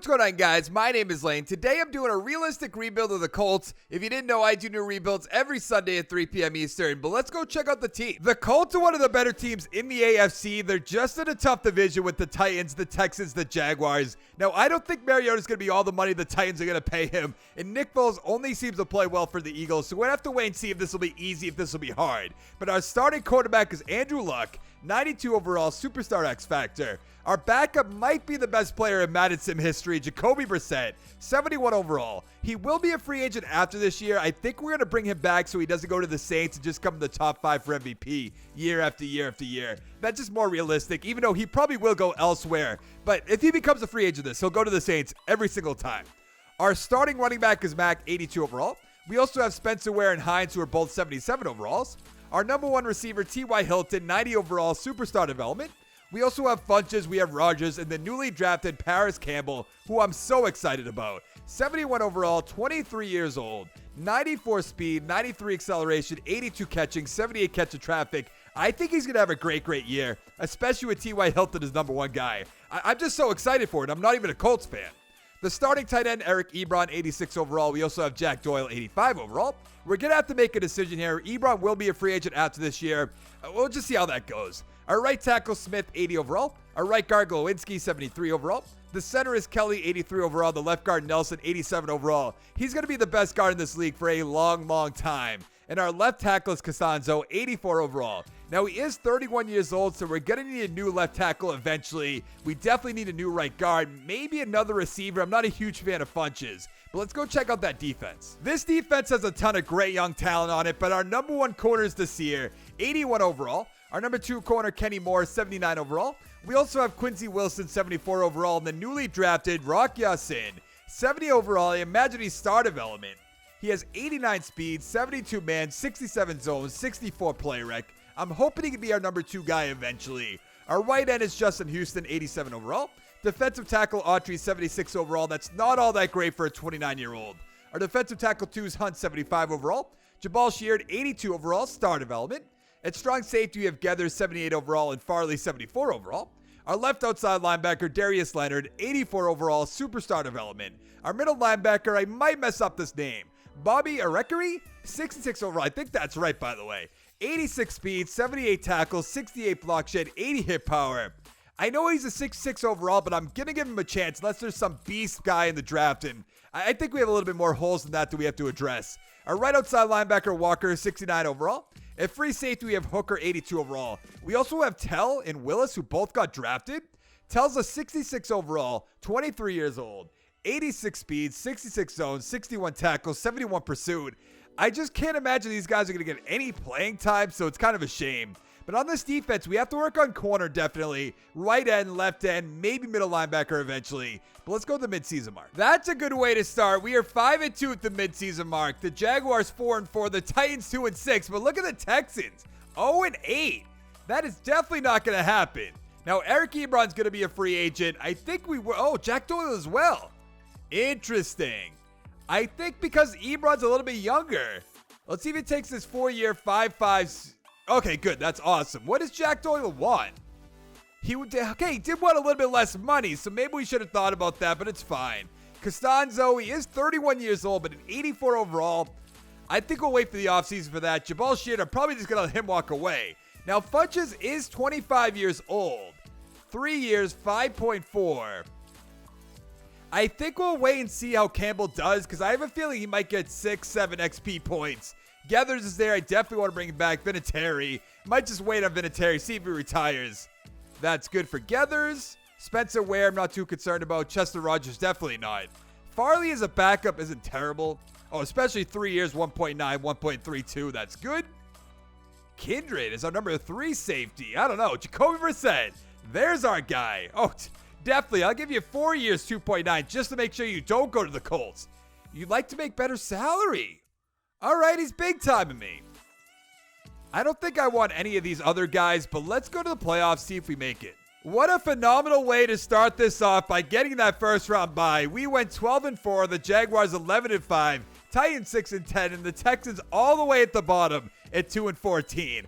What's going on, guys? My name is Lane. Today I'm doing a realistic rebuild of the Colts. If you didn't know, I do new rebuilds every Sunday at 3 p.m. Eastern, but let's go check out the team. The Colts are one of the better teams in the AFC. They're just in a tough division with the Titans, the Texans, the Jaguars. Now, I don't think Mariota's going to be all the money the Titans are going to pay him, and Nick Foles only seems to play well for the Eagles, so we're going to have to wait and see if this will be easy, if this will be hard. But our starting quarterback is Andrew Luck, 92 overall, superstar X Factor. Our backup might be the best player in Madden sim history, Jacoby Brissett, 71 overall. He will be a free agent after this year. I think we're going to bring him back so he doesn't go to the Saints and just come in the top 5 for MVP year after year after year. That's just more realistic, even though he probably will go elsewhere. But if he becomes a free agent he'll go to the Saints every single time. Our starting running back is Mack, 82 overall. We also have Spencer Ware and Hines, who are both 77 overalls. Our number one receiver, T.Y. Hilton, 90 overall, superstar development. We also have Funches, we have Rogers, and the newly drafted Paris Campbell, who I'm so excited about. 71 overall, 23 years old, 94 speed, 93 acceleration, 82 catching, 78 catch of traffic. I think he's going to have a great year, especially with T.Y. Hilton as number one guy. I'm just so excited for it. I'm not even a Colts fan. The starting tight end, Eric Ebron, 86 overall. We also have Jack Doyle, 85 overall. We're going to have to make a decision here. Ebron will be a free agent after this year. We'll just see how that goes. Our right tackle, Smith, 80 overall. Our right guard, Glowinski, 73 overall. The center is Kelly, 83 overall. The left guard, Nelson, 87 overall. He's going to be the best guard in this league for a long time. And our left tackle is Costanzo, 84 overall. Now, he is 31 years old, so we're going to need a new left tackle eventually. We definitely need a new right guard, maybe another receiver. I'm not a huge fan of Funches, but let's go check out that defense. This defense has a ton of great young talent on it, but our number one corner is Desir, 81 overall. Our number two corner, Kenny Moore, 79 overall. We also have Quincy Wilson, 74 overall, and the newly drafted Rock Ya-Sin, 70 overall. I imagine he's star development. He has 89 speed, 72 man, 67 zones, 64 play rec. I'm hoping he can be our number two guy eventually. Our right end is Justin Houston, 87 overall. Defensive tackle Autry, 76 overall. That's not all that great for a 29-year-old. Our defensive tackle 2 is Hunt, 75 overall. Jabal Sheard, 82 overall, star development. At strong safety, we have Geathers, 78 overall, and Farley, 74 overall. Our left outside linebacker, Darius Leonard, 84 overall, superstar development. Our middle linebacker, I might mess up this name, Bobby Arekari, 66 overall. I think that's right, by the way. 86 speed, 78 tackles, 68 block shed, 80 hit power. I know he's a 6'6 overall, but I'm going to give him a chance unless there's some beast guy in the draft, and I think we have a little bit more holes than that we have to address. Our right outside linebacker, Walker, 69 overall. At free safety, we have Hooker, 82 overall. We also have Tell and Willis, who both got drafted. Tell's a 66 overall, 23 years old, 86 speed, 66 zones, 61 tackles, 71 pursuit. I just can't imagine these guys are going to get any playing time, so it's kind of a shame. But on this defense, we have to work on corner, definitely. Right end, left end, maybe middle linebacker eventually. But let's go to the midseason mark. That's a good way to start. We are 5-2 at the midseason mark. The Jaguars 4-4. The Titans 2-6. But look at the Texans, 0-8. That is definitely not going to happen. Now, Eric Ebron's going to be a free agent. I think we were. Oh, Jack Doyle as well. Interesting. I think because Ebron's a little bit younger. Let's see if it takes this 4-year, 5-5. Okay, good. That's awesome. What does Jack Doyle want? He did want a little bit less money, so maybe we should have thought about that, but it's fine. Costanzo, he is 31 years old, but an 84 overall. I think we'll wait for the offseason for that. Jabal Sheard, I'm probably just going to let him walk away. Now, Funches is 25 years old. 3 years, 5.4. I think we'll wait and see how Campbell does, because I have a feeling he might get 6-7 XP points. Geathers is there. I definitely want to bring him back. Vinatieri. Might just wait on Vinatieri, see if he retires. That's good for Geathers. Spencer Ware, I'm not too concerned about. Chester Rogers, definitely not. Farley as a backup isn't terrible. Oh, especially 3 years, 1.9, 1.32. That's good. Kindred is our number 3 safety. I don't know. Jacoby Brissett. There's our guy. Oh, definitely. I'll give you 4 years, 2.9, just to make sure you don't go to the Colts. You'd like to make better salary. All right, he's big timing me. I don't think I want any of these other guys, but let's go to the playoffs, see if we make it. What a phenomenal way to start this off by getting that first round bye. We went 12-4, the Jaguars 11-5, Titans 6-10, and the Texans all the way at the bottom at 2-14.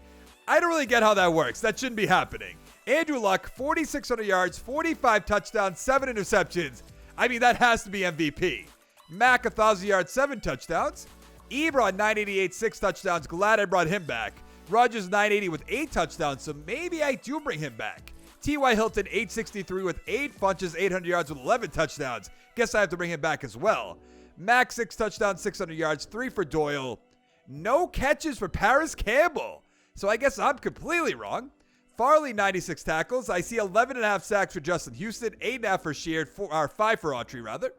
I don't really get how that works. That shouldn't be happening. Andrew Luck, 4,600 yards, 45 touchdowns, 7 interceptions. I mean, that has to be MVP. Mac, 1,000 yards, 7 touchdowns. Ebron, 988, 6 touchdowns. Glad I brought him back. Rodgers, 980 with 8 touchdowns, so maybe I do bring him back. T.Y. Hilton, 863 with 8 punches, 800 yards with 11 touchdowns. Guess I have to bring him back as well. Mac, 6 touchdowns, 600 yards, 3 for Doyle. No catches for Paris Campbell. So I guess I'm completely wrong. Farley, 96 tackles. I see 11.5 sacks for Justin Houston, 8.5 for Sheard, 5 for Autry, rather.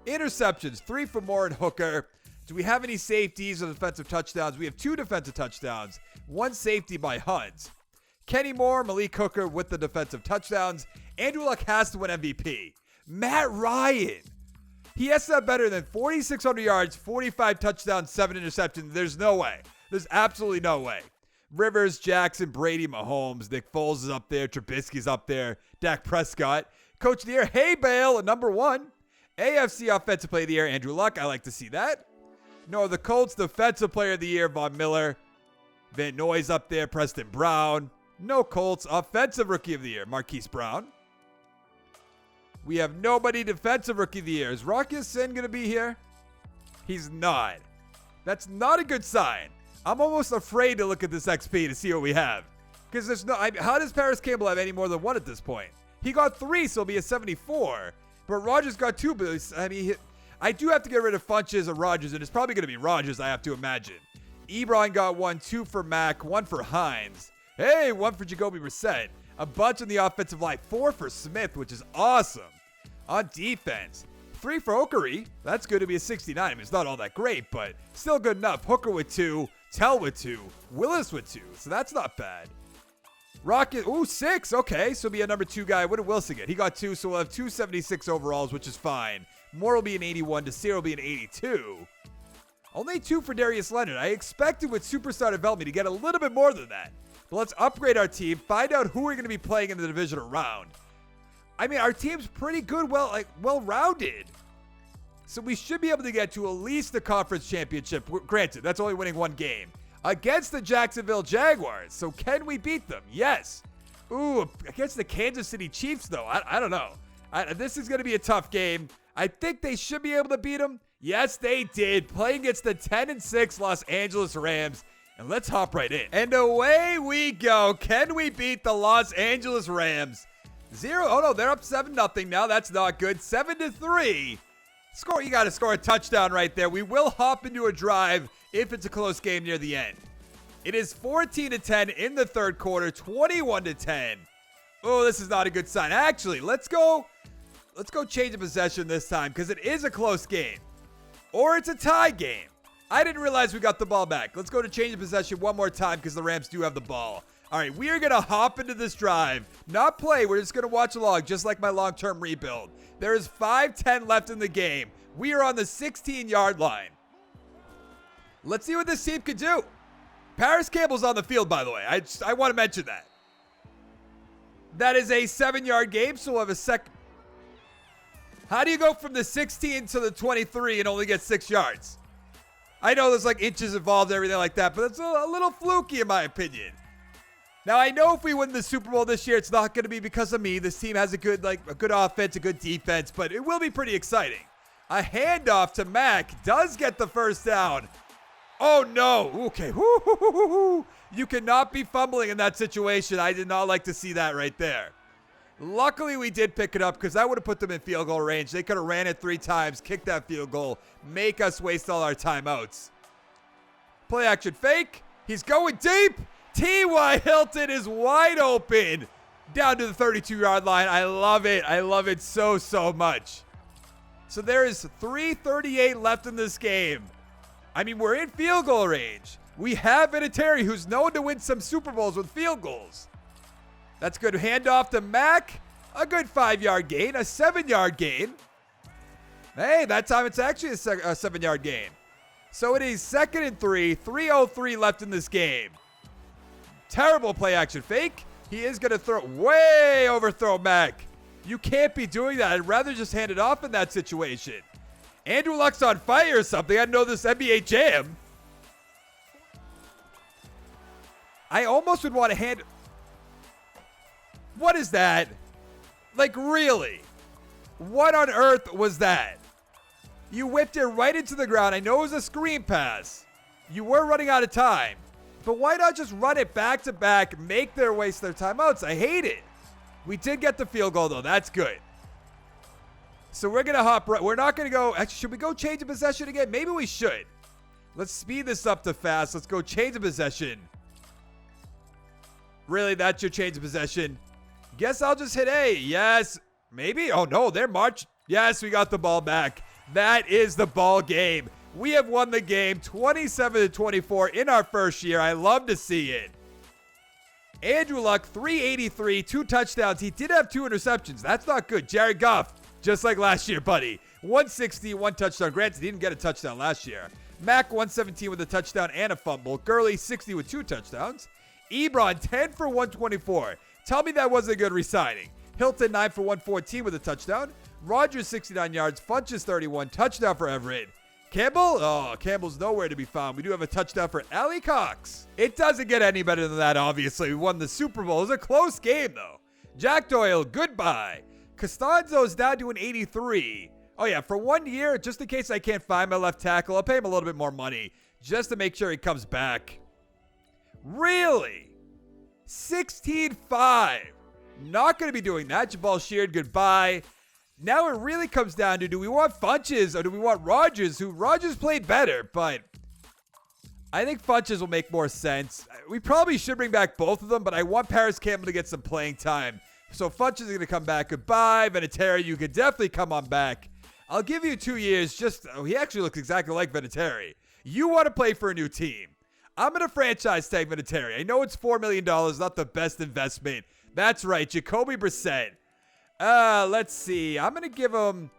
Interceptions, 3 for Moore and Hooker. Do we have any safeties or defensive touchdowns? We have 2 defensive touchdowns, 1 safety by Hunt. Kenny Moore, Malik Hooker with the defensive touchdowns. Andrew Luck has to win MVP. Matt Ryan. He has to have better than 4,600 yards, 45 touchdowns, 7 interceptions. There's no way. There's absolutely no way. Rivers, Jackson, Brady, Mahomes, Nick Foles is up there. Trubisky's up there. Dak Prescott. Coach of the Year, Hay Bale at number 1. AFC Offensive Player of the Year, Andrew Luck. I like to see that. No, the Colts Defensive Player of the Year, Von Miller. Van Noy's up there. Preston Brown. No Colts Offensive Rookie of the Year, Marquise Brown. We have nobody Defensive Rookie of the Year. Is Rocky Sin going to be here? He's not. That's not a good sign. I'm almost afraid to look at this XP to see what we have. Because there's no... how does Paris Campbell have any more than 1 at this point? He got 3, so he'll be a 74. But Rodgers got 2. But I mean, I do have to get rid of Funches and Rodgers, and it's probably going to be Rodgers, I have to imagine. Ebron got 1, 2 for Mack, 1 for Hines. Hey, 1 for Jacoby Brissett. A bunch on the offensive line. 4 for Smith, which is awesome. On defense, 3 for Okari. That's good to be a 69. I mean, it's not all that great, but still good enough. Hooker with 2. Tell with 2. Willis with 2. So that's not bad. Rocket, 6. Okay, so be a number 2 guy. What did Wilson get? He got 2, so we'll have 276 overalls, which is fine. Moore will be an 81. Desir will be an 82. Only 2 for Darius Leonard. I expected with superstar development to get a little bit more than that. But let's upgrade our team. Find out who we're going to be playing in the divisional round. I mean, our team's pretty good, well-rounded. So we should be able to get to at least the conference championship. Granted, that's only winning 1 game. Against the Jacksonville Jaguars. So can we beat them? Yes. Ooh, against the Kansas City Chiefs, though. I don't know. This is going to be a tough game. I think they should be able to beat them. Yes, they did. Playing against the 10-6 Los Angeles Rams. And let's hop right in. And away we go. Can we beat the Los Angeles Rams? 0. Oh, no, they're up 7-0 now. That's not good. 7-3. Score. You got to score a touchdown right there. We will hop into a drive if it's a close game near the end. It is 14-10 in the third quarter. 21-10. Oh, this is not a good sign. Actually, let's go change the possession this time because it is a close game. Or it's a tie game. I didn't realize we got the ball back. Let's go to change the possession one more time because the Rams do have the ball. All right, we are going to hop into this drive. Not play. We're just going to watch along, just like my long-term rebuild. There is 5:10 left in the game. We are on the 16-yard line. Let's see what this team can do. Paris Campbell's on the field, by the way. I want to mention that. That is a 7-yard game, so we'll have a second. How do you go from the 16 to the 23 and only get 6 yards? I know there's like inches involved and everything like that, but it's a little fluky in my opinion. Now, I know if we win the Super Bowl this year, it's not going to be because of me. This team has a good offense, a good defense, but it will be pretty exciting. A handoff to Mack does get the first down. Oh, no. Okay. You cannot be fumbling in that situation. I did not like to see that right there. Luckily, we did pick it up because I would have put them in field goal range. They could have ran it 3 times, kicked that field goal, make us waste all our timeouts. Play action fake. He's going deep. T.Y. Hilton is wide open down to the 32-yard line. I love it. I love it so, so much. So there is 3:38 left in this game. I mean, we're in field goal range. We have Vinatieri, who's known to win some Super Bowls with field goals. That's good. Handoff to Mack. A good 5-yard gain. A 7-yard gain. Hey, that time it's actually a 7-yard gain. So it is 2nd and 3. 3:03 left in this game. Terrible play action fake. He is going to overthrow Mack. You can't be doing that. I'd rather just hand it off in that situation. Andrew Luck's on fire or something. I know this NBA Jam. I almost would want to hand... What is that? Like, really? What on earth was that? You whipped it right into the ground. I know it was a screen pass. You were running out of time. But why not just run it back to back, make their waste their timeouts? I hate it. We did get the field goal, though. That's good. So we're going to hop right. We're not going to go. Actually, should we go change the possession again? Maybe we should. Let's speed this up to fast. Let's go change the possession. Really, that's your change of possession? Guess I'll just hit A. Yes. Maybe. Oh, no. They're march. Yes, we got the ball back. That is the ball game. We have won the game 27-24 in our first year. I love to see it. Andrew Luck, 383, 2 touchdowns. He did have 2 interceptions. That's not good. Jared Goff, just like last year, buddy. 160, 1 touchdown. Granted, he didn't get a touchdown last year. Mack, 117 with a touchdown and a fumble. Gurley, 60 with 2 touchdowns. Ebron, 10 for 124. Tell me that wasn't a good re-signing. Hilton, 9 for 114 with a touchdown. Rogers, 69 yards. Funches, 31. Touchdown for Everett. Campbell? Oh, Campbell's nowhere to be found. We do have a touchdown for Allie Cox. It doesn't get any better than that, obviously. We won the Super Bowl. It was a close game, though. Jack Doyle, goodbye. Costanzo's down to an 83. Oh, yeah, for 1 year, just in case I can't find my left tackle, I'll pay him a little bit more money just to make sure he comes back. Really? 16-5. Not going to be doing that. Jabal Sheard, goodbye. Now it really comes down to, do we want Funches or do we want Rogers, who Rogers played better, but I think Funches will make more sense. We probably should bring back both of them, but I want Paris Campbell to get some playing time. So Funches is going to come back. Goodbye. Vinatieri, you could definitely come on back. I'll give you 2 years. He actually looks exactly like Vinatieri. You want to play for a new team. I'm going to franchise tag Vinatieri. I know it's $4 million, not the best investment. That's right, Jacoby Brissett. Let's see. I'm going to give him,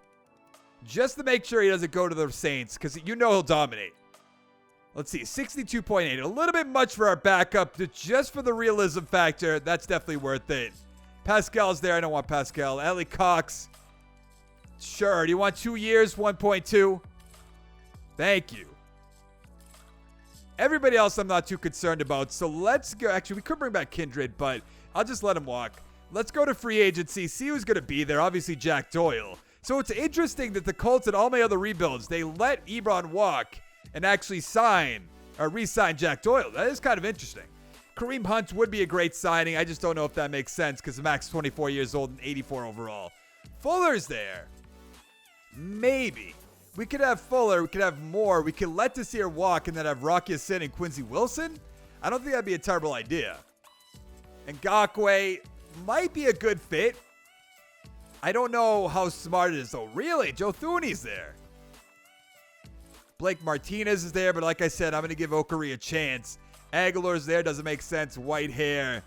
just to make sure he doesn't go to the Saints, because you know he'll dominate. Let's see, 62.8. A little bit much for our backup, but just for the realism factor, that's definitely worth it. Pascal's there. I don't want Pascal. Allie Cox. Sure. Do you want 2 years? 1.2. Thank you. Everybody else I'm not too concerned about. So let's go. Actually, we could bring back Kindred, but I'll just let him walk. Let's go to free agency. See who's going to be there. Obviously, Jack Doyle. So it's interesting that the Colts and all my other rebuilds, they let Ebron walk and actually re-sign Jack Doyle. That is kind of interesting. Kareem Hunt would be a great signing. I just don't know if that makes sense because Max 24 years old and 84 overall. Fuller's there. Maybe. We could have Fuller. We could have Moore. We could let Desir walk and then have Rocky Sin and Quincy Wilson. I don't think that'd be a terrible idea. Ngakoue might be a good fit. I don't know how smart it is, though. Really? Joe Thuney's there. Blake Martinez is there, but like I said, I'm going to give Okari a chance. Aguilar's there. Doesn't make sense. White hair.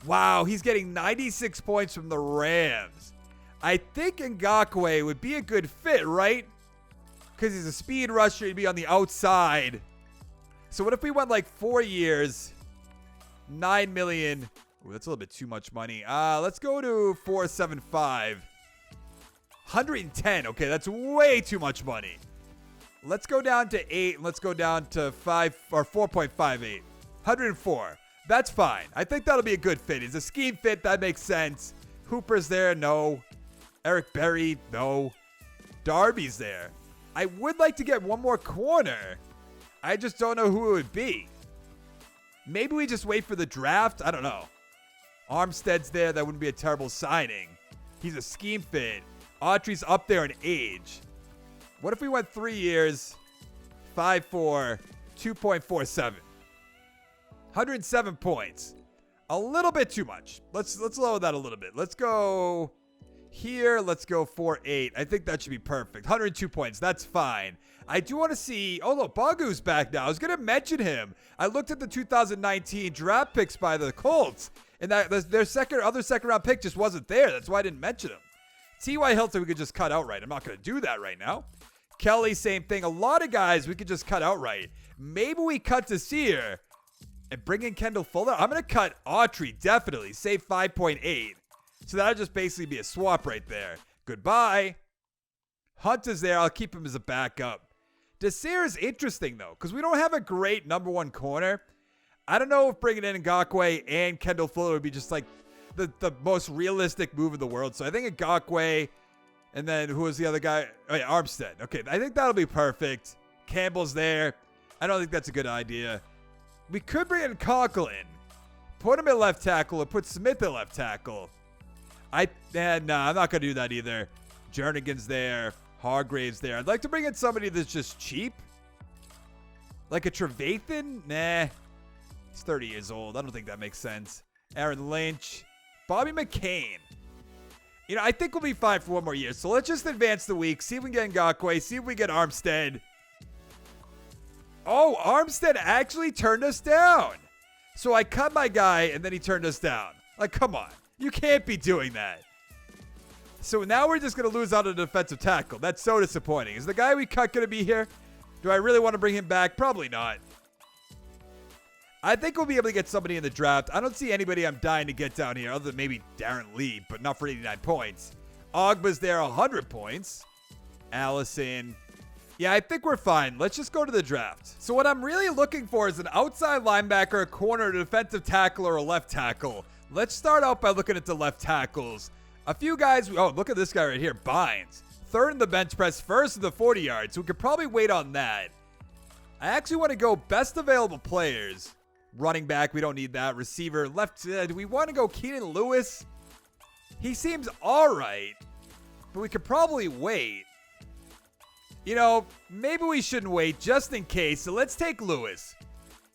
Wow, he's getting 96 points from the Rams. I think Ngakoue would be a good fit, right? Because he's a speed rusher. He'd be on the outside. So what if we went like 4 years, $9 million? Ooh, that's a little bit too much money. Let's go to 475. 110. Okay, that's way too much money. Let's go down to 8. And let's go down to 5 or 4.58. 104. That's fine. I think that'll be a good fit. He's a scheme fit. That makes sense. Hooper's there. No. Eric Berry. No. Darby's there. I would like to get one more corner. I just don't know who it would be. Maybe we just wait for the draft. I don't know. Armstead's there. That wouldn't be a terrible signing. He's a scheme fit. Autry's up there in age. What if we went 3 years, 5'4", 2.47? 107 points. A little bit too much. Let's lower that a little bit. Let's go here. Let's go 4.8. I think that should be perfect. 102 points. That's fine. I do want to see. Oh, look, Bagu's back now. I was going to mention him. I looked at the 2019 draft picks by the Colts, and their other second round pick just wasn't there. That's why I didn't mention him. T.Y. Hilton, we could just cut outright. I'm not going to do that right now. Kelly, same thing. A lot of guys we could just cut outright. Maybe we cut Desir and bring in Kendall Fuller. I'm going to cut Autry, definitely. Save 5.8. So that'll just basically be a swap right there. Goodbye. Hunt is there. I'll keep him as a backup. Desir is interesting, though, because we don't have a great number one corner. I don't know if bringing in Ngakoue and Kendall Fuller would be just like the most realistic move in the world. So I think Ngakoue And then who was the other guy? Oh, yeah, Armstead. Okay, I think that'll be perfect. Campbell's there. I don't think that's a good idea. We could bring in Conklin. Put him at left tackle or put Smith at left tackle. Nah, I'm not going to do that either. Jernigan's there. Hargrave's there. I'd like to bring in somebody that's just cheap. Like a Trevathan? Nah. He's 30 years old. I don't think that makes sense. Aaron Lynch. Bobby McCain. You know, I think we'll be fine for one more year. So let's just advance the week. See if we can get Ngakoue. See if we get Armstead. Oh, Armstead actually turned us down. So I cut my guy, and then he turned us down. Like, come on. You can't be doing that. So now we're just going to lose out on a defensive tackle. That's so disappointing. Is the guy we cut going to be here? Do I really want to bring him back? Probably not. I think we'll be able to get somebody in the draft. I don't see anybody I'm dying to get down here other than maybe Darren Lee, but not for 89 points. Ogba's there, 100 points. Allison. Yeah, I think we're fine. Let's just go to the draft. So what I'm really looking for is an outside linebacker, a corner, a defensive tackle, or a left tackle. Let's start out by looking at the left tackles. A few guys. Oh, look at this guy right here. Bynes. Third in the bench press, first in the 40 yards. So we could probably wait on that. I actually want to go best available players. Running back, we don't need that. Receiver, left. Do we want to go Keenan Lewis? He seems all right, but we could probably wait. You know, maybe we shouldn't wait just in case. So let's take Lewis.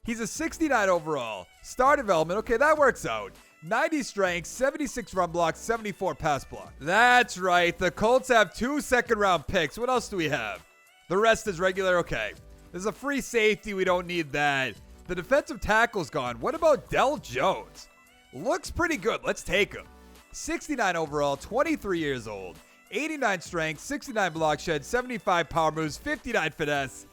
He's a 69 overall. Star development. Okay, that works out. 90 strength, 76 run block, 74 pass block. That's right. The Colts have 2 second-round picks. What else do we have? The rest is regular. Okay. There's a free safety. We don't need that. The defensive tackle's gone. What about Del Jones? Looks pretty good. Let's take him. 69 overall, 23 years old. 89 strength, 69 block shed, 75 power moves, 59 finesse.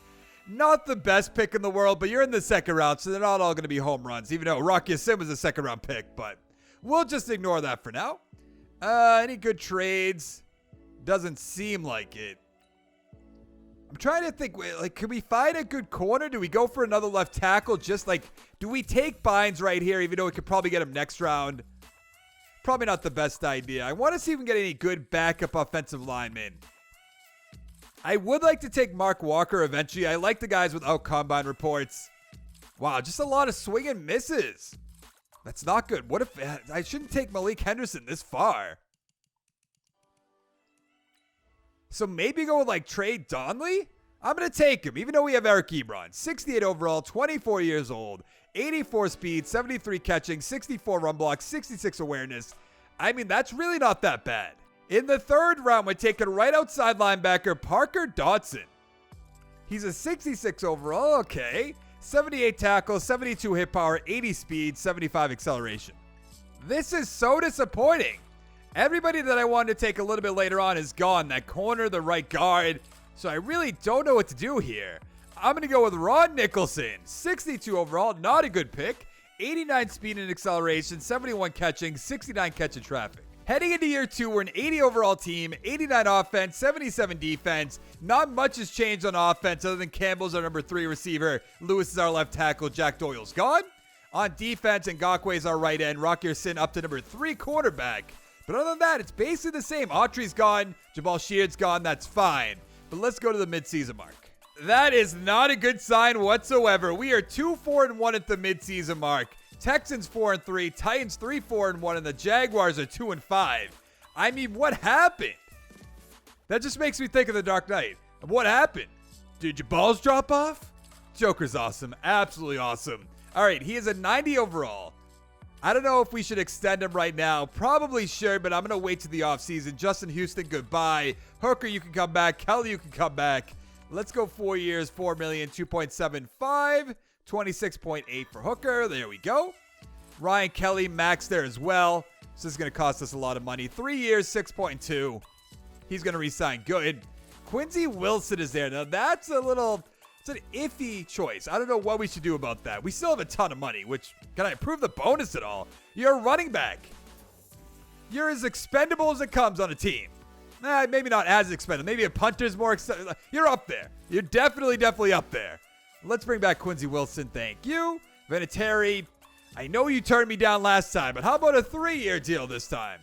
Not the best pick in the world, but you're in the second round, so they're not all going to be home runs, even though Rocky Sim was a second round pick, but we'll just ignore that for now. Any good trades? Doesn't seem like it. I'm trying to think, like, can we find a good corner? Do we go for another left tackle? Just like, do we take Bynes right here, even though we could probably get him next round? Probably not the best idea. I want to see if we can get any good backup offensive linemen. I would like to take Mark Walker eventually. I like the guys without combine reports. Wow, just a lot of swing and misses. That's not good. What if I shouldn't take Malik Henderson this far? So maybe go with like Trey Donley? I'm going to take him, even though we have Eric Ebron. 68 overall, 24 years old, 84 speed, 73 catching, 64 run block, 66 awareness. I mean, that's really not that bad. In the third round, we're taking right outside linebacker Parker Dotson. He's a 66 overall, okay. 78 tackles, 72 hit power, 80 speed, 75 acceleration. This is so disappointing. Everybody that I wanted to take a little bit later on is gone. That corner, the right guard. So I really don't know what to do here. I'm going to go with Ron Nicholson. 62 overall, not a good pick. 89 speed and acceleration, 71 catching, 69 catch and traffic. Heading into year 2, we're an 80 overall team, 89 offense, 77 defense. Not much has changed on offense other than Campbell's our number 3 receiver. Lewis is our left tackle. Jack Doyle's gone. On defense, Ngakoue is our right end. Rocky Sin up to number 3 quarterback. But other than that, it's basically the same. Autry's gone. Jabal Sheard's gone. That's fine. But let's go to the midseason mark. That is not a good sign whatsoever. We are 2-4-1 at the midseason mark. Texans 4-3, Titans 3-4-1, and the Jaguars are 2-5. I mean, what happened? That just makes me think of The Dark Knight. What happened? Did your balls drop off? Joker's awesome. Absolutely awesome. All right, he is a 90 overall. I don't know if we should extend him right now. Probably should, but I'm going to wait to the offseason. Justin Houston, goodbye. Hooker, you can come back. Kelly, you can come back. Let's go 4 years, $4 million, 2.75, 26.8 for Hooker. There we go. Ryan Kelly, max there as well. So this is going to cost us a lot of money. 3 years, 6.2. He's going to re-sign. Good. Quincy Wilson is there. Now, that's it's an iffy choice. I don't know what we should do about that. We still have a ton of money, which, can I improve the bonus at all? You're a running back. You're as expendable as it comes on a team. Maybe not as expendable. Maybe a punter's more expendable. You're up there. You're definitely up there. Let's bring back Quincy Wilson. Thank you. Vinatieri, I know you turned me down last time, but how about a 3-year deal this time?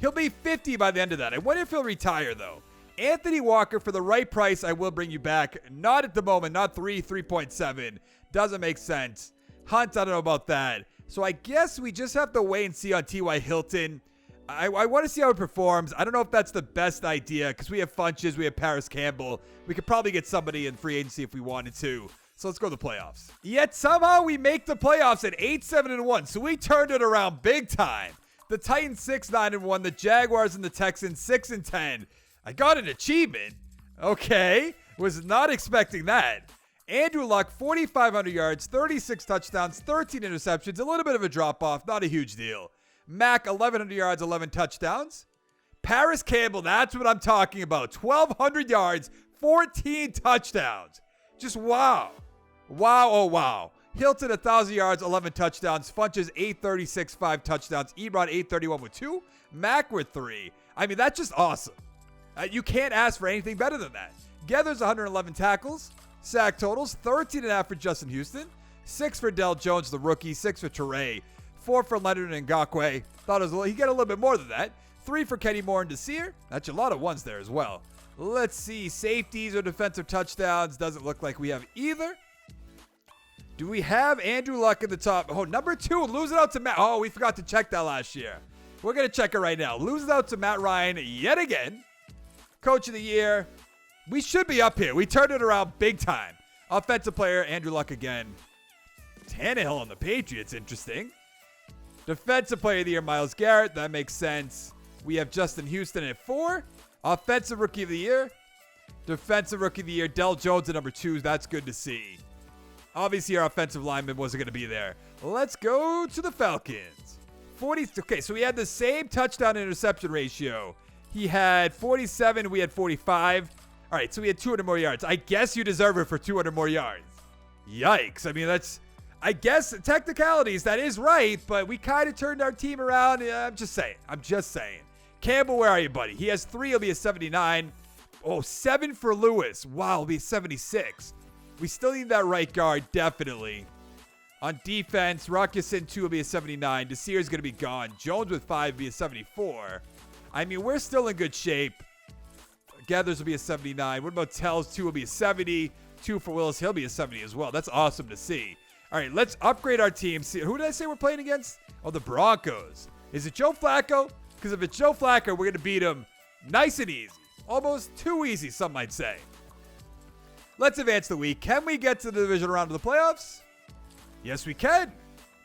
He'll be 50 by the end of that. I wonder if he'll retire, though. Anthony Walker, for the right price, I will bring you back. Not at the moment. Not 3.7. Doesn't make sense. Hunt, I don't know about that. So I guess we just have to wait and see on T.Y. Hilton. I want to see how it performs. I don't know if that's the best idea because we have Funches, we have Paris Campbell. We could probably get somebody in free agency if we wanted to. So let's go to the playoffs. Yet somehow we make the playoffs at 8-7-1. So we turned it around big time. The Titans 6-9-1. The Jaguars and the Texans 6-10. I got an achievement. Okay. Was not expecting that. Andrew Luck, 4,500 yards, 36 touchdowns, 13 interceptions. A little bit of a drop-off. Not a huge deal. Mac, 1,100 yards, 11 touchdowns. Paris Campbell, that's what I'm talking about. 1,200 yards, 14 touchdowns. Just wow. Wow, oh wow. Hilton, 1,000 yards, 11 touchdowns. Funches, 836, 5 touchdowns. Ebron, 831 with 2. Mac with 3. I mean, that's just awesome. You can't ask for anything better than that. Geathers, 111 tackles. Sack totals, 13.5 for Justin Houston. 6 for Del Jones, the rookie. 6 for Teray. 4 for Leonard and Ngakoue. Thought it was he got a little bit more than that. 3 for Kenny Moore and Desir. That's a lot of ones there as well. Let's see. Safeties or defensive touchdowns. Doesn't look like we have either. Do we have Andrew Luck in the top? Oh, number 2. Lose it out to Matt. Oh, we forgot to check that last year. We're going to check it right now. Lose it out to Matt Ryan yet again. Coach of the year. We should be up here. We turned it around big time. Offensive player, Andrew Luck again. Tannehill on the Patriots. Interesting. Defensive player of the year, Myles Garrett. That makes sense. We have Justin Houston at 4. Offensive rookie of the year. Defensive rookie of the year, Del Jones at number 2. That's good to see. Obviously, our offensive lineman wasn't going to be there. Let's go to the Falcons. 40. Okay, so we had the same touchdown interception ratio. He had 47. We had 45. All right, so we had 200 more yards. I guess you deserve it for 200 more yards. Yikes. I mean, that's... I guess technicalities, that is right, but we kind of turned our team around. Yeah, I'm just saying. Campbell, where are you, buddy? He has 3. He'll be a 79. Oh, 7 for Lewis. Wow, he'll be a 76. We still need that right guard, definitely. On defense, Ruckusin, 2 will be a 79. Desir's going to be gone. Jones with 5 will be a 74. I mean, we're still in good shape. Gathers will be a 79. What about Tells? 2 will be a 70. 2 for Willis. He'll be a 70 as well. That's awesome to see. All right, let's upgrade our team. See, who did I say we're playing against? Oh, the Broncos. Is it Joe Flacco? Because if it's Joe Flacco, we're going to beat him nice and easy. Almost too easy, some might say. Let's advance the week. Can we get to the division round of the playoffs? Yes, we can.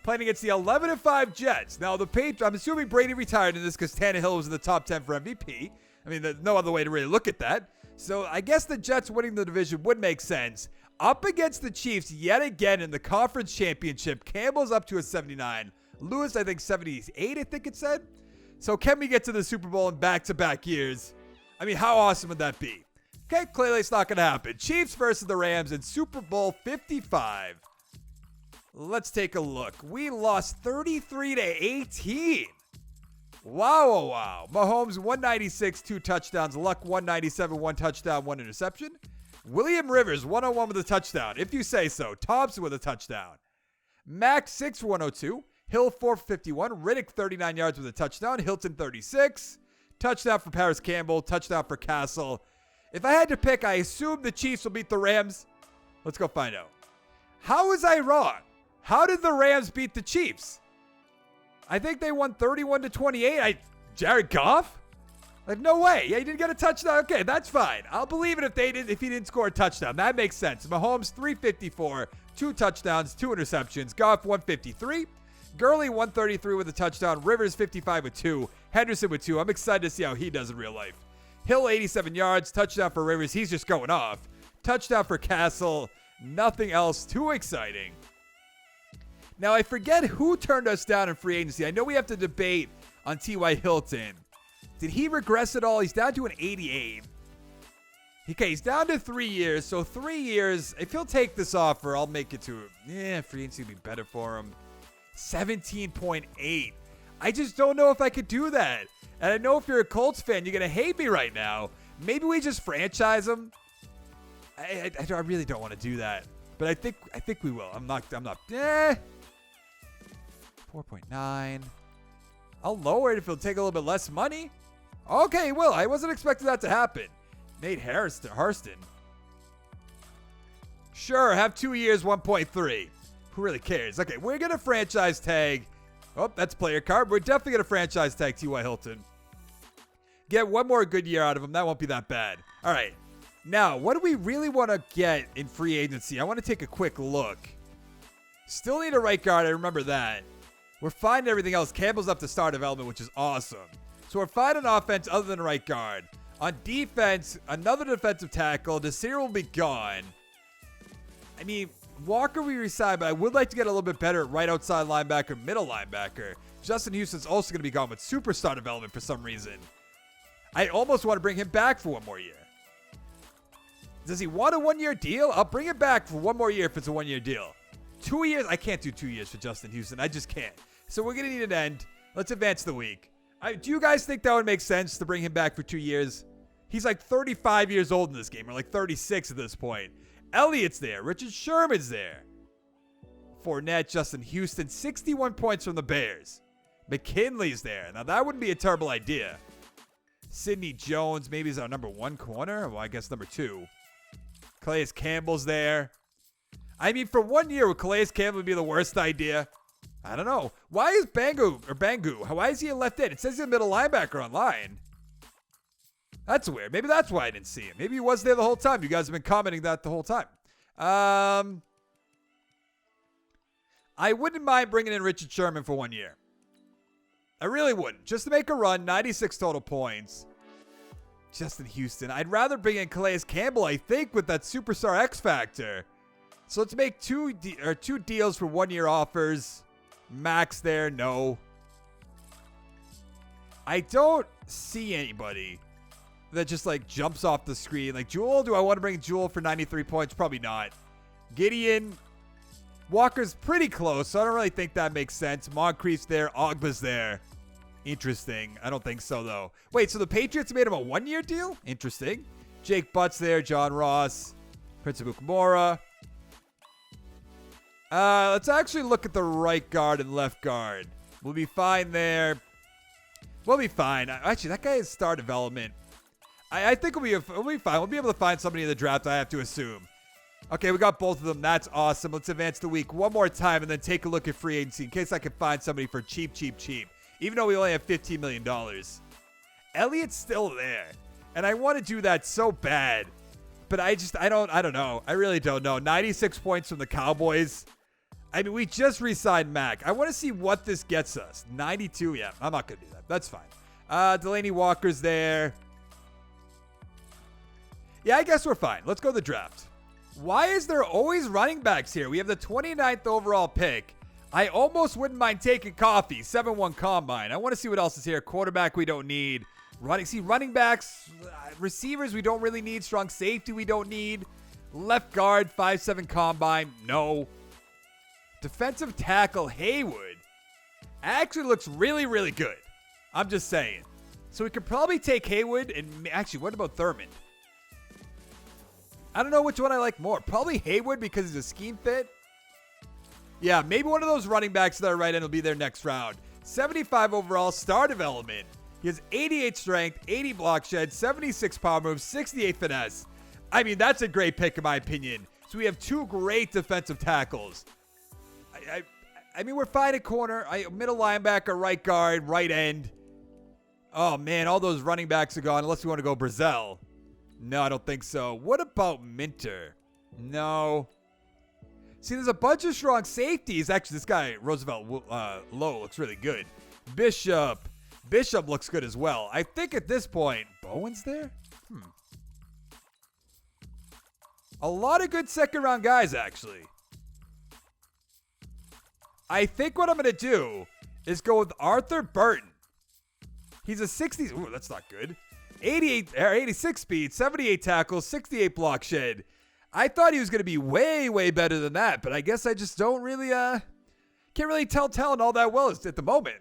Playing against the 11-5 Jets. Now, the Patriots, I'm assuming Brady retired in this because Tannehill was in the top 10 for MVP. I mean, there's no other way to really look at that. So I guess the Jets winning the division would make sense. Up against the Chiefs yet again in the conference championship. Campbell's up to a 79. Lewis, I think, 78, I think it said. So can we get to the Super Bowl in back-to-back years? I mean, how awesome would that be? Okay, clearly it's not going to happen. Chiefs versus the Rams in Super Bowl 55. Let's take a look. We lost 33-18. Wow, oh, wow. Mahomes, 196, 2 touchdowns. Luck, 197, 1 touchdown, 1 interception. William Rivers, 101 with a touchdown, if you say so. Thompson with a touchdown. Mack, 6 for 102. Hill, 4 for 51. Riddick, 39 yards with a touchdown. Hilton, 36. Touchdown for Paris Campbell. Touchdown for Castle. If I had to pick, I assume the Chiefs will beat the Rams. Let's go find out. How was I wrong? How did the Rams beat the Chiefs? I think they won 31-28. Jared Goff? Like, no way. Yeah, he didn't get a touchdown. Okay, that's fine. I'll believe it if he didn't score a touchdown. That makes sense. Mahomes, 354, 2 touchdowns, 2 interceptions. Goff, 153. Gurley, 133 with a touchdown. Rivers, 55 with 2. Henderson with 2. I'm excited to see how he does in real life. Hill, 87 yards. Touchdown for Rivers. He's just going off. Touchdown for Castle. Nothing else too exciting. Now, I forget who turned us down in free agency. I know we have to debate on T.Y. Hilton. Did he regress at all? He's down to an 88. Okay, he's down to 3 years. So 3 years, if he'll take this offer, I'll make it to free agency would be better for him. 17.8. I just don't know if I could do that. And I know if you're a Colts fan, you're going to hate me right now. Maybe we just franchise him. I really don't want to do that. But I think we will. I'm not. 4.9. I'll lower it if it'll take a little bit less money. Okay, well, I wasn't expecting that to happen. Nate Hurston. Sure, have 2 years, 1.3. Who really cares? Okay, we're going to franchise tag. Oh, that's player card. We're definitely going to franchise tag T.Y. Hilton. Get one more good year out of him. That won't be that bad. All right. Now, what do we really want to get in free agency? I want to take a quick look. Still need a right guard. I remember that. We're finding everything else. Campbell's up to star development, which is awesome. So we're finding offense other than a right guard. On defense, another defensive tackle. Desir will be gone. I mean, Walker we resigned, but I would like to get a little bit better at right outside linebacker, middle linebacker. Justin Houston's also going to be gone with superstar development for some reason. I almost want to bring him back for one more year. Does he want a one-year deal? I'll bring him back for one more year if it's a one-year deal. 2 years? I can't do 2 years for Justin Houston. I just can't. So we're going to need an end. Let's advance the week. Do you guys think that would make sense to bring him back for 2 years? He's like 35 years old in this game, or like 36 at this point. Elliott's there. Richard Sherman's there. Fournette, Justin Houston, 61 points from the Bears. McKinley's there. Now, that wouldn't be a terrible idea. Sidney Jones, maybe is our number 1 corner. Well, I guess number 2. Calais Campbell's there. I mean, for 1 year, would Calais Campbell be the worst idea? I don't know. Why is Bangu? Why is he a left end? It says he's a middle linebacker online. That's weird. Maybe that's why I didn't see him. Maybe he was there the whole time. You guys have been commenting that the whole time. I wouldn't mind bringing in Richard Sherman for 1 year. I really wouldn't. Just to make a run, 96 total points. Justin Houston. I'd rather bring in Calais Campbell, I think, with that superstar X factor. So let's make two deals for 1 year offers. Max there, no. I don't see anybody that just like jumps off the screen. Like Jewel, do I want to bring Jewel for 93 points? Probably not. Gideon, Walker's pretty close, so I don't really think that makes sense. Moncrief's there, Ogba's there. Interesting. I don't think so, though. Wait, so the Patriots made him a 1 year deal? Interesting. Jake Butt's there, John Ross, Prince of Mukamura. Let's actually look at the right guard and left guard. We'll be fine there. We'll be fine. Actually, that guy is star development. I think we'll be fine. We'll be able to find somebody in the draft, I have to assume. Okay, we got both of them. That's awesome. Let's advance the week one more time and then take a look at free agency in case I can find somebody for cheap. Even though we only have $15 million. Elliott's still there. And I want to do that so bad. But I don't know. I really don't know. 96 points from the Cowboys. I mean, we just re-signed Mac. I want to see what this gets us. 92, yeah. I'm not going to do that. That's fine. Delaney Walker's there. Yeah, I guess we're fine. Let's go to the draft. Why is there always running backs here? We have the 29th overall pick. I almost wouldn't mind taking Coffee. 7-1 combine. I want to see what else is here. Quarterback we don't need. Running backs. Receivers we don't really need. Strong safety we don't need. Left guard 5-7 combine. No. Defensive tackle Haywood actually looks really, really good. I'm just saying. So we could probably take Haywood and actually, what about Thurman? I don't know which one I like more. Probably Haywood because he's a scheme fit. Yeah, maybe one of those running backs that are right end will be there next round. 75 overall, star development. He has 88 strength, 80 block shed, 76 power moves, 68 finesse. I mean, that's a great pick in my opinion. So we have two great defensive tackles. I mean, we're fine at corner. Middle linebacker, right guard, right end. Oh, man, all those running backs are gone unless we want to go Brazel. No, I don't think so. What about Minter? No. See, there's a bunch of strong safeties. Actually, this guy, Roosevelt Lowe, looks really good. Bishop looks good as well. I think at this point, Bowen's there? A lot of good second-round guys, actually. I think what I'm going to do is go with Arthur Burton. He's a 60s. Ooh, that's not good. 86 speed, 78 tackles, 68 block shed. I thought he was going to be way, way better than that, but I guess I just don't really, can't really tell talent all that well at the moment.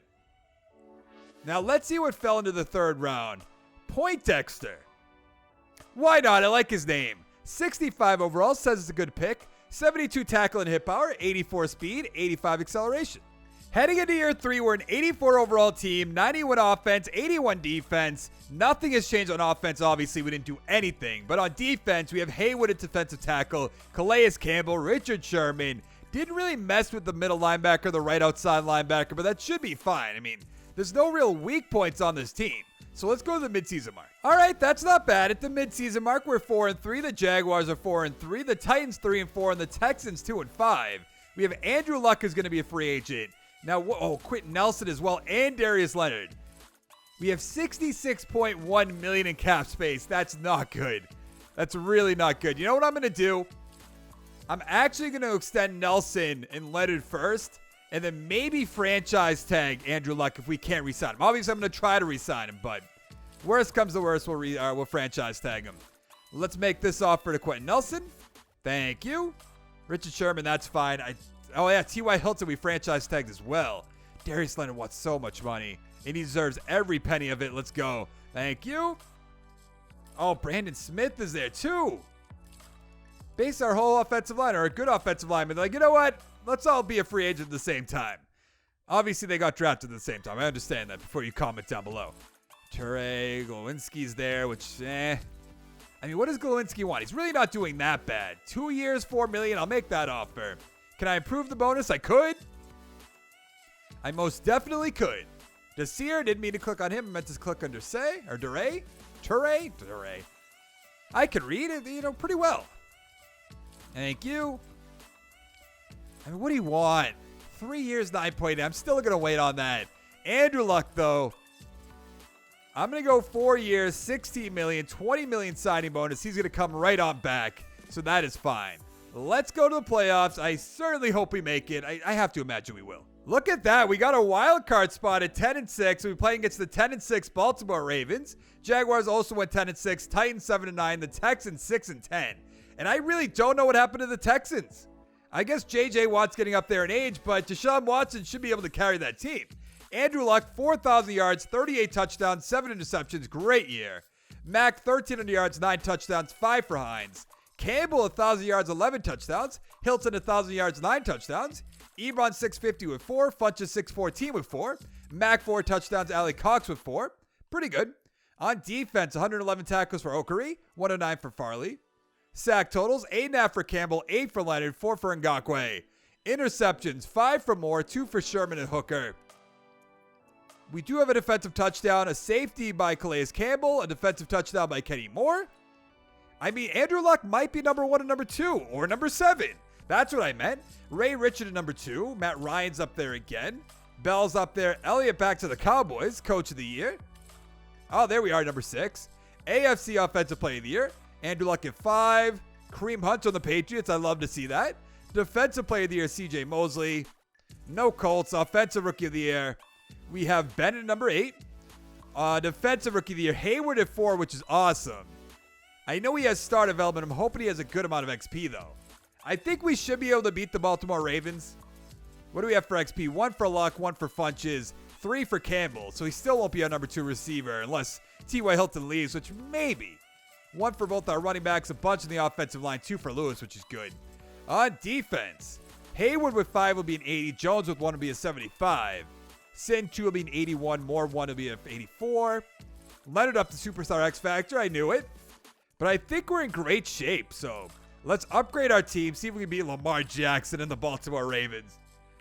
Now, let's see what fell into the third round. Poindexter. Why not? I like his name. 65 overall, says it's a good pick. 72 tackle and hit power, 84 speed, 85 acceleration. Heading into year 3, we're an 84 overall team, 91 offense, 81 defense. Nothing has changed on offense. Obviously, we didn't do anything. But on defense, we have Haywood at defensive tackle, Calais Campbell, Richard Sherman. Didn't really mess with the middle linebacker, the right outside linebacker, but that should be fine. I mean, there's no real weak points on this team. So let's go to the midseason mark. All right, that's not bad. At the midseason mark, we're 4-3. The Jaguars are 4-3. The Titans 3-4, and the Texans 2-5. We have Andrew Luck who's going to be a free agent. Now, Quentin Nelson as well, and Darius Leonard. We have $66.1 million in cap space. That's not good. That's really not good. You know what I'm going to do? I'm actually going to extend Nelson and Leonard first, and then maybe franchise tag Andrew Luck if we can't re-sign him. Obviously, I'm going to try to re-sign him, but worst comes to worst, we'll franchise tag him. Let's make this offer to Quentin Nelson. Thank you. Richard Sherman, that's fine. Oh, yeah, T.Y. Hilton, we franchise tagged as well. Darius Leonard wants so much money, and he deserves every penny of it. Let's go. Thank you. Oh, Brandon Smith is there, too. Base our whole offensive line, or a good offensive lineman. Like, you know what? Let's all be a free agent at the same time. Obviously, they got drafted at the same time. I understand that before you comment down below. Ture, Glowinski's there, which, I mean, what does Glowinski want? He's really not doing that bad. 2 years, $4 million. I'll make that offer. Can I improve the bonus? I could. I most definitely could. Desir, didn't mean to click on him. I meant to click on Duray or Duray. Duray. I can read it, pretty well. Thank you. I mean, what do you want? 3 years, 9.8. I'm still going to wait on that. Andrew Luck, though. I'm going to go 4 years, $16 million, $20 million signing bonus. He's going to come right on back. So that is fine. Let's go to the playoffs. I certainly hope we make it. I have to imagine we will. Look at that. We got a wild card spot at 10-6. We'll be playing against the 10-6 Baltimore Ravens. Jaguars also went 10-6. Titans 7-9. The Texans 6-10. And I really don't know what happened to the Texans. I guess J.J. Watt's getting up there in age, but Deshaun Watson should be able to carry that team. Andrew Luck, 4,000 yards, 38 touchdowns, 7 interceptions. Great year. Mack, 1,300 yards, 9 touchdowns, 5 for Hines. Campbell, 1,000 yards, 11 touchdowns. Hilton, 1,000 yards, 9 touchdowns. Ebron, 650 with 4. Funches, 614 with 4. Mack, 4 touchdowns. Ali Cox with 4. Pretty good. On defense, 111 tackles for Okari, 109 for Farley. Sack totals, 8.5 for Campbell, 8 for Leonard, 4 for Ngakoue. Interceptions, 5 for Moore, 2 for Sherman and Hooker. We do have a defensive touchdown, a safety by Calais Campbell, a defensive touchdown by Kenny Moore. I mean, Andrew Luck might be number 1 and number 2, or number 7. That's what I meant. Ray Richard at number 2. Matt Ryan's up there again. Bell's up there. Elliott back to the Cowboys, coach of the year. Oh, there we are, number 6. AFC offensive player of the year. Andrew Luck at 5. Kareem Hunt on the Patriots. I love to see that. Defensive player of the year, C.J. Mosley. No Colts. Offensive rookie of the year. We have Ben at number 8. Defensive rookie of the year, Hayward at 4, which is awesome. I know he has star development. I'm hoping he has a good amount of XP, though. I think we should be able to beat the Baltimore Ravens. What do we have for XP? 1 for Luck, 1 for Funches, 3 for Campbell. So he still won't be our number 2 receiver unless T.Y. Hilton leaves, which maybe. 1 for both our running backs, a bunch in the offensive line, 2 for Lewis, which is good. On defense, Hayward with 5 will be an 80. Jones with 1 will be a 75. Sin 2 will be an 81. Moore 1 will be an 84. Leonard up to Superstar X Factor. I knew it. But I think we're in great shape. So let's upgrade our team. See if we can beat Lamar Jackson and the Baltimore Ravens.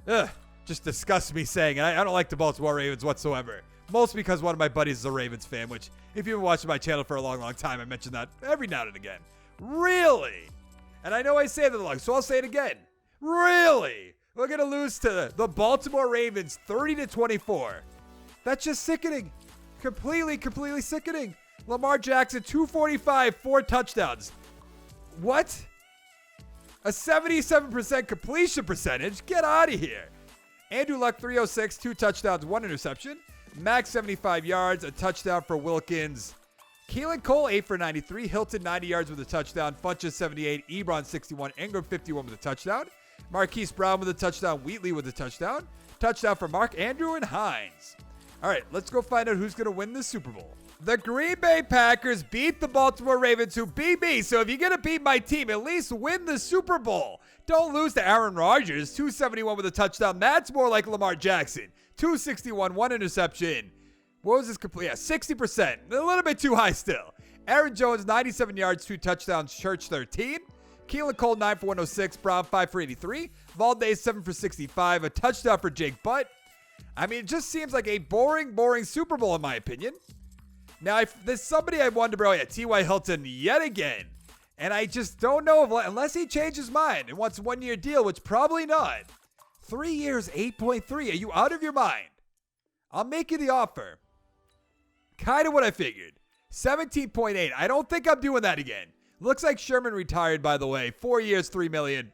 Ugh. Just disgusts me saying it. I don't like the Baltimore Ravens whatsoever. Mostly because one of my buddies is a Ravens fan, which if you've been watching my channel for a long, long time, I mention that every now and again. Really? And I know I say that a lot, so I'll say it again. Really? We're going to lose to the Baltimore Ravens 30-24. That's just sickening. Completely sickening. Lamar Jackson, 245, 4 touchdowns. What? A 77% completion percentage? Get out of here. Andrew Luck, 306, 2 touchdowns, 1 interception. Max, 75 yards, a touchdown for Wilkins. Keelan Cole, 8 for 93. Hilton, 90 yards with a touchdown. Funches, 78. Ebron, 61. Ingram, 51 with a touchdown. Marquise Brown with a touchdown. Wheatley with a touchdown. Touchdown for Mark Andrew and Hines. All right, let's go find out who's going to win the Super Bowl. The Green Bay Packers beat the Baltimore Ravens, who beat me. So if you're going to beat my team, at least win the Super Bowl. Don't lose to Aaron Rodgers, 271 with a touchdown. That's more like Lamar Jackson, 261, 1 interception. What was his complete? Yeah, 60%. A little bit too high still. Aaron Jones, 97 yards, 2 touchdowns. Church, 13. Keelan Cole, 9 for 106. Brown, 5 for 83. Valdez, 7 for 65. A touchdown for Jake Butt. I mean, it just seems like a boring Super Bowl in my opinion. Now, if there's somebody I wanted to bring, yeah, T.Y. Hilton yet again. And I just don't know if, unless he changes his mind and wants a 1-year deal, which probably not. 3 years, 8.3. Are you out of your mind? I'll make you the offer. Kind of what I figured. 17.8. I don't think I'm doing that again. Looks like Sherman retired, by the way. 4 years, $3 million.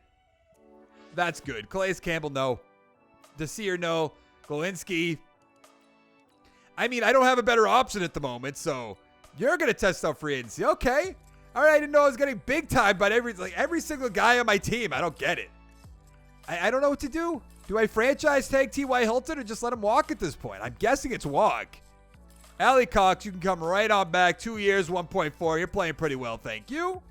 That's good. Calais Campbell, no. Desir, no. Golinsky. I mean, I don't have a better option at the moment, so you're going to test out free agency. Okay. All right, I didn't know I was getting big time, but every single guy on my team, I don't get it. I don't know what to do. Do I franchise tag T.Y. Hilton or just let him walk at this point? I'm guessing it's walk. Allie Cox, you can come right on back. 2 years, 1.4. You're playing pretty well, thank you.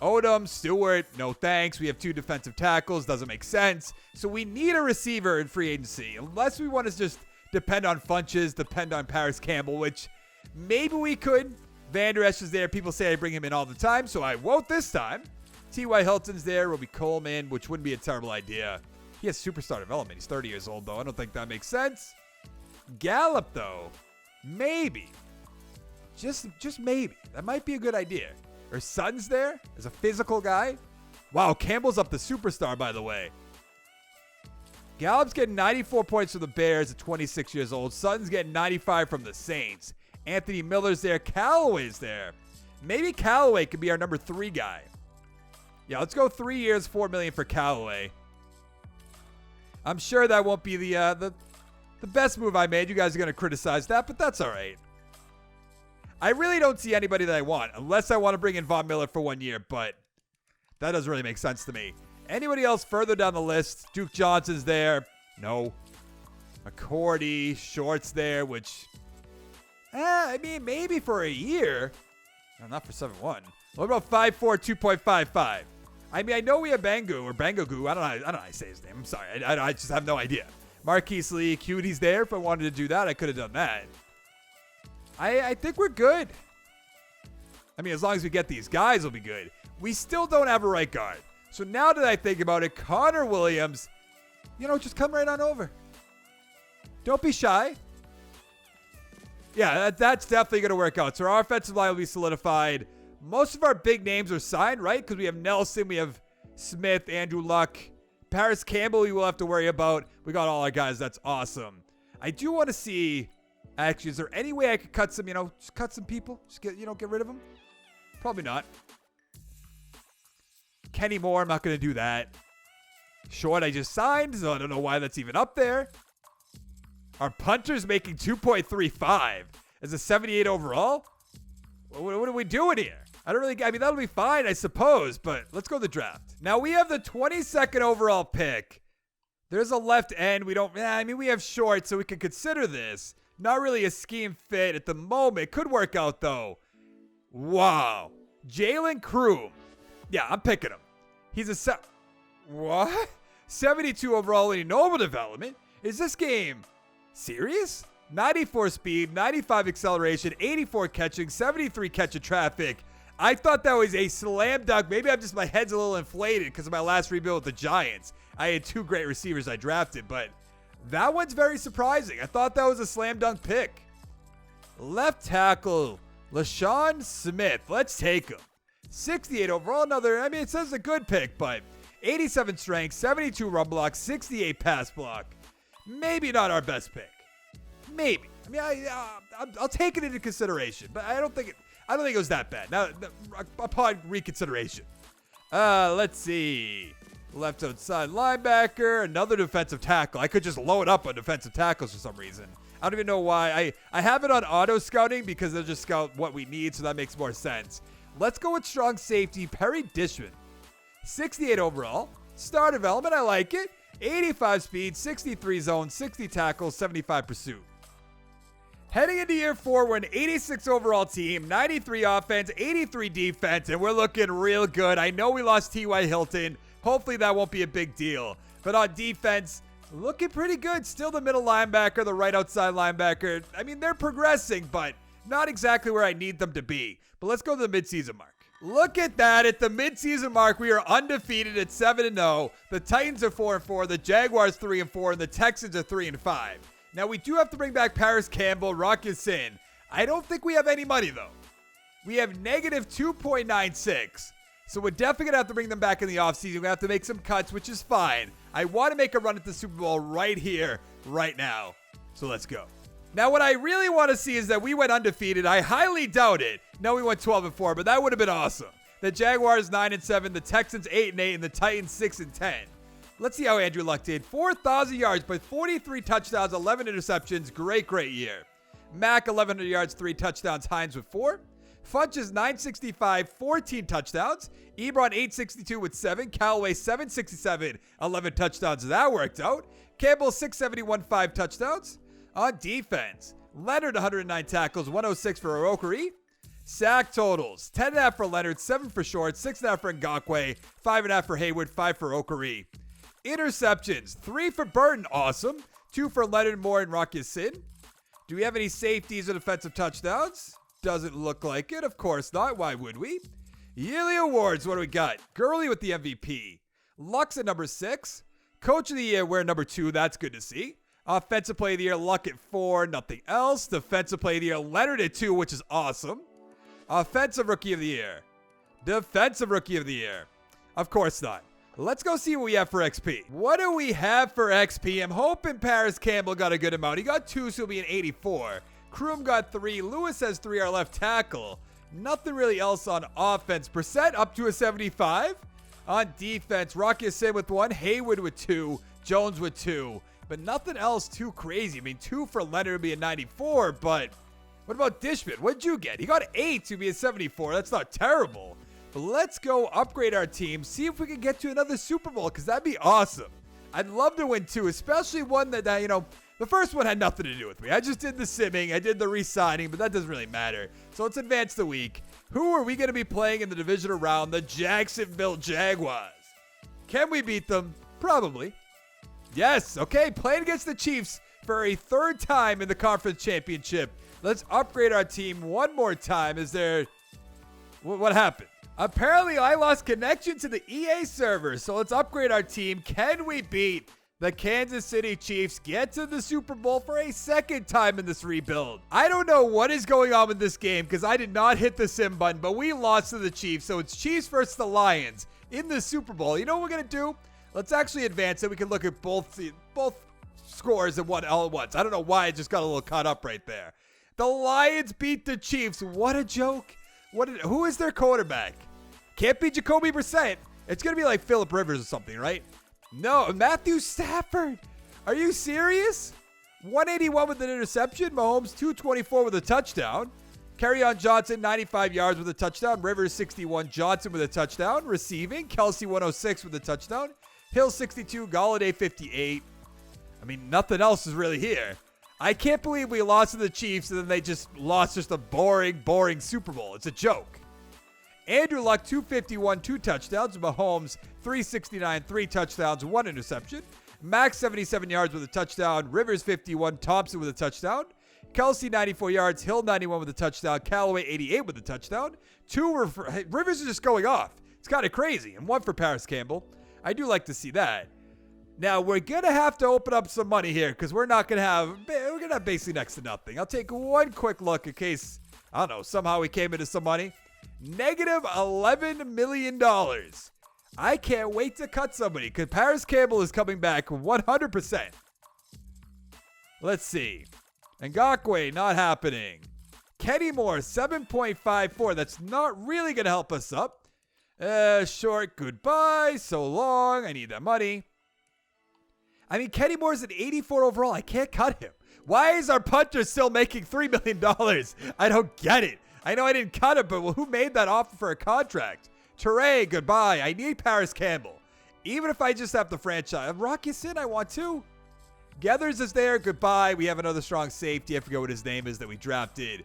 Odom, Stewart, no thanks. We have 2 defensive tackles. Doesn't make sense. So we need a receiver in free agency. Unless we want to just depend on Funches, depend on Paris Campbell, which maybe we could. Van Der Esch is there. People say I bring him in all the time, so I won't this time. T.Y. Hilton's there. Roby Coleman, which wouldn't be a terrible idea. He has superstar development. He's 30 years old, though. I don't think that makes sense. Gallup, though, maybe. Just maybe. That might be a good idea. Or Sutton's there as a physical guy. Wow, Campbell's up the superstar, by the way. Gallup's getting 94 points from the Bears at 26 years old. Sutton's getting 95 from the Saints. Anthony Miller's there. Callaway's there. Maybe Callaway could be our number 3 guy. Yeah, let's go 3 years, $4 million for Callaway. I'm sure that won't be the best move I made. You guys are going to criticize that, but that's all right. I really don't see anybody that I want, unless I want to bring in Von Miller for 1 year, but that doesn't really make sense to me. Anybody else further down the list? Duke Johnson's there. No. McCourty, Short's there, which, I mean, maybe for a year. No, not for 7-1. What about 5'4", 2.55? I mean, I know we have Bangu or Bangogu. I don't know how to say his name. I'm sorry. I just have no idea. Marquise Lee, Cutie's there. If I wanted to do that, I could have done that. I think we're good. I mean, as long as we get these guys, we'll be good. We still don't have a right guard. So now that I think about it, Connor Williams, just come right on over. Don't be shy. Yeah, that's definitely going to work out. So our offensive line will be solidified. Most of our big names are signed, right? Because we have Nelson, we have Smith, Andrew Luck. Paris Campbell we will have to worry about. We got all our guys. That's awesome. I do want to see, actually, is there any way I could cut some, just cut some people? Just get rid of them? Probably not. Kenny Moore, I'm not going to do that. Short, I just signed, so I don't know why that's even up there. Our punter's making 2.35 as a 78 overall? What are we doing here? I mean, that'll be fine, I suppose, but let's go to the draft. Now, we have the 22nd overall pick. There's a left end. We have Short, so we can consider this. Not really a scheme fit at the moment. Could work out, though. Wow. Jalen Kroom. Yeah, I'm picking him. He's what? 72 overall in noble development? Is this game serious? 94 speed, 95 acceleration, 84 catching, 73 catch of traffic. I thought that was a slam dunk. Maybe my head's a little inflated because of my last rebuild with the Giants. I had 2 great receivers I drafted, but that one's very surprising. I thought that was a slam dunk pick. Left tackle, LaShawn Smith. Let's take him. 68 overall, it says a good pick, but 87 strength, 72 run block, 68 pass block. Maybe not our best pick. Maybe. I mean, I'll take it into consideration, but I don't think it was that bad. Now, upon reconsideration. Let's see. Left outside linebacker, another defensive tackle. I could just load up on defensive tackles for some reason. I don't even know why. I have it on auto scouting because they'll just scout what we need, so that makes more sense. Let's go with strong safety, Perry Dishman. 68 overall. Star development, I like it. 85 speed, 63 zone, 60 tackles, 75 pursuit. Heading into year 4, we're an 86 overall team, 93 offense, 83 defense, and we're looking real good. I know we lost T.Y. Hilton, Hopefully that won't be a big deal. But on defense, looking pretty good. Still the middle linebacker, the right outside linebacker. I mean, they're progressing, but not exactly where I need them to be. But let's go to the midseason mark. Look at that. At the midseason mark, we are undefeated at 7-0. The Titans are 4-4. The Jaguars 3-4. And the Texans are 3-5. Now, we do have to bring back Paris Campbell, Rock Ya-Sin. I don't think we have any money, though. We have negative 2.96. So we're definitely going to have to bring them back in the offseason. We're going to have to make some cuts, which is fine. I want to make a run at the Super Bowl right here, right now. So let's go. Now, what I really want to see is that we went undefeated. I highly doubt it. No, we went 12-4, but that would have been awesome. The Jaguars 9-7, the Texans 8-8, and the Titans 6-10. Let's see how Andrew Luck did. 4,000 yards, but 43 touchdowns, 11 interceptions. Great year. Mack 1,100 yards, 3 touchdowns. Hines with 4. Funches 965, 14 touchdowns. Ebron 862 with 7. Callaway 767, 11 touchdowns. That worked out. Campbell 671, 5 touchdowns. On defense, Leonard 109 tackles, 106 for Orokari. Sack totals, 10.5 for Leonard, 7 for Short, 6.5 for Ngakoue, 5.5 for Hayward, 5 for Okari. Interceptions, 3 for Burton, awesome. 2 for Leonard, Moore, and Rock Ya-Sin. Do we have any safeties or defensive touchdowns? Doesn't look like it. Of course not. Why would we? Yearly awards, what do we got? Gurley with the MVP. Luck's at number 6. Coach of the year, we're number 2. That's good to see. Offensive play of the year, Luck at 4. Nothing else. Defensive play of the year, Leonard at 2, which is awesome. Offensive rookie of the year. Defensive rookie of the year. Of course not. Let's go see what we have for XP. What do we have for XP? I'm hoping Paris Campbell got a good amount. He got 2, so he'll be an 84. Kroom got 3. Lewis has 3, our left tackle. Nothing really else on offense. Brissett up to a 75. On defense, Rock Ya-Sin with 1. Hayward with 2. Jones with 2. But nothing else too crazy. I mean, 2 for Leonard would be a 94, but what about Dishman? What'd you get? He got 8 to be a 74. That's not terrible. But let's go upgrade our team, see if we can get to another Super Bowl, because that'd be awesome. I'd love to win 2, especially one that, the first one had nothing to do with me. I just did the simming, I did the re-signing, but that doesn't really matter. So let's advance the week. Who are we going to be playing in the divisional round? The Jacksonville Jaguars. Can we beat them? Probably. Yes, okay, playing against the Chiefs for a 3rd time in the conference championship. Let's upgrade our team one more time. Is there... What happened? Apparently, I lost connection to the EA server, so let's upgrade our team. Can we beat the Kansas City Chiefs, get to the Super Bowl for a 2nd time in this rebuild? I don't know what is going on with this game because I did not hit the sim button, but we lost to the Chiefs, so it's Chiefs versus the Lions in the Super Bowl. You know what we're going to do? Let's actually advance it. We can look at both scores and all at once. I don't know why I just got a little caught up right there. The Lions beat the Chiefs. What a joke. Who is their quarterback? Can't be Jacoby Brissett. It's going to be like Phillip Rivers or something, right? No, Matthew Stafford. Are you serious? 181 with an interception. Mahomes 224 with a touchdown. Kerryon Johnson 95 yards with a touchdown. Rivers 61. Johnson with a touchdown. Receiving Kelsey 106 with a touchdown. Hill 62. Golladay 58. I mean, nothing else is really here. I can't believe we lost to the Chiefs and then they just lost a boring Super Bowl. It's a joke. Andrew Luck, 251, 2 touchdowns. Mahomes, 369, 3 touchdowns, 1 interception. Max, 77 yards with a touchdown. Rivers, 51. Thompson with a touchdown. Kelsey, 94 yards. Hill, 91 with a touchdown. Callaway, 88 with a touchdown. Rivers are just going off. It's kind of crazy. And 1 for Paris Campbell. I do like to see that. Now, we're going to have to open up some money here because we're going to have basically next to nothing. I'll take one quick look in case, I don't know, somehow we came into some money. Negative $11 million. I can't wait to cut somebody because Paris Campbell is coming back 100%. Let's see. Ngakoue, not happening. Kenny Moore, 7.54. That's not really going to help us up. Short, goodbye. So long. I need that money. I mean, Kenny Moore's an 84 overall. I can't cut him. Why is our punter still making $3 million? I don't get it. I know I didn't cut him, but who made that offer for a contract? Teray, goodbye. I need Paris Campbell. Even if I just have the franchise. Rock Ya-Sin, I want to. Geathers is there. Goodbye. We have another strong safety. I forget what his name is that we drafted.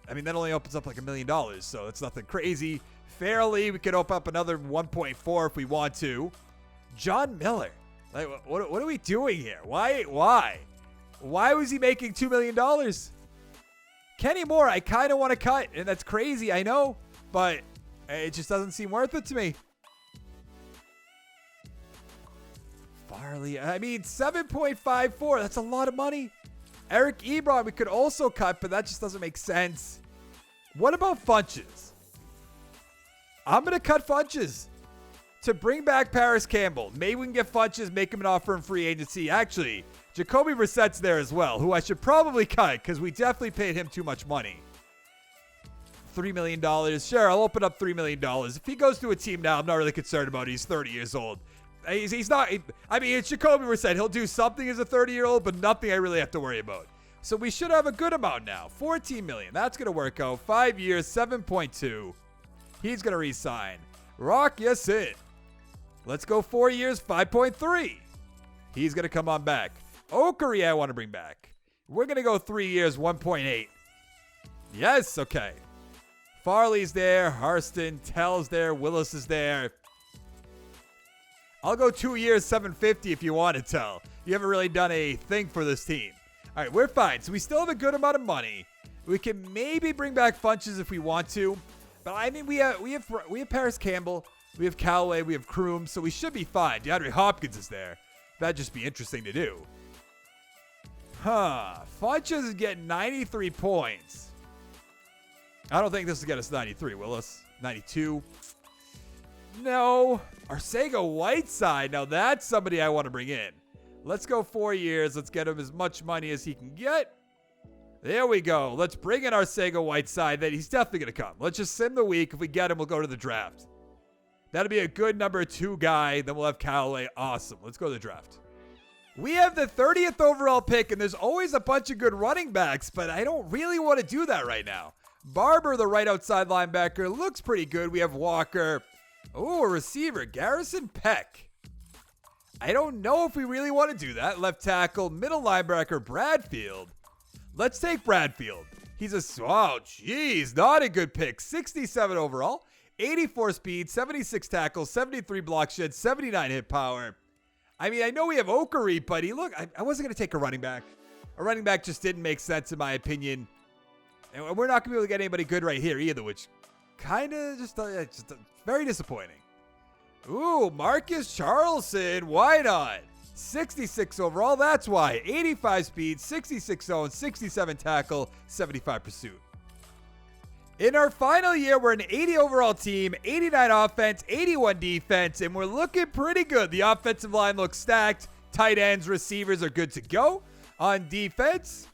I mean, that only opens up like $1 million, so it's nothing crazy. Fairly, we could open up another 1.4 if we want to. John Miller. Like, what are we doing here? Why was he making $2 million? Kenny Moore, I kind of want to cut, and that's crazy, I know, but it just doesn't seem worth it to me. Farley, I mean, 7.54, that's a lot of money. Eric Ebron, we could also cut, but that just doesn't make sense. What about Funches? I'm going to cut Funches to bring back Paris Campbell. Maybe we can get Funches, make him an offer in free agency. Actually, Jacoby Brissett's there as well, who I should probably cut because we definitely paid him too much money. $3 million. Sure, I'll open up $3 million. If he goes to a team now, I'm not really concerned about it. He's 30 years old. He's not. I mean, it's Jacoby Brissett. He'll do something as a 30-year-old, but nothing I really have to worry about. So we should have a good amount now. $14 million. That's going to work out. 5 years, 7.2. He's going to re-sign. Rock Ya-Sin. Let's go 4 years, 5.3. He's going to come on back. Okari, I want to bring back. We're going to go 3 years, 1.8. Yes, okay. Farley's there. Harston. Tell's there. Willis is there. I'll go 2 years, 750 if you want to tell. You haven't really done a thing for this team. All right, we're fine. So we still have a good amount of money. We can maybe bring back Funches if we want to. But I mean, we have Paris Campbell. We have Callaway. We have Kroom. So we should be fine. DeAndre Hopkins is there. That'd just be interesting to do. Funches is getting 93 points. I don't think this will get us 93, Willis. 92. No. Arcega-Whiteside. Now that's somebody I want to bring in. Let's go 4 years. Let's get him as much money as he can get. There we go. Let's bring in Arcega-Whiteside. That he's definitely going to come. Let's just sim the week. If we get him, we'll go to the draft. That'll be a good number 2 guy. Then we'll have Callaway. Awesome. Let's go to the draft. We have the 30th overall pick, and there's always a bunch of good running backs, but I don't really want to do that right now. Barber, the right outside linebacker, looks pretty good. We have Walker. Oh, a receiver, Garrison Peck. I don't know if we really want to do that. Left tackle, middle linebacker, Bradfield. Let's take Bradfield. He's not a good pick. 67 overall, 84 speed, 76 tackles, 73 block shed, 79 hit power. I mean, I know we have Okari, but I wasn't going to take a running back. A running back just didn't make sense in my opinion. And we're not going to be able to get anybody good right here either, which kind of just very disappointing. Ooh, Marcus Charleston. Why not? 66 overall. That's why. 85 speed, 66 zone, 67 tackle, 75 pursuit. In our final year, we're an 80 overall team, 89 offense, 81 defense, and we're looking pretty good. The offensive line looks stacked. Tight ends, receivers are good to go. On defense,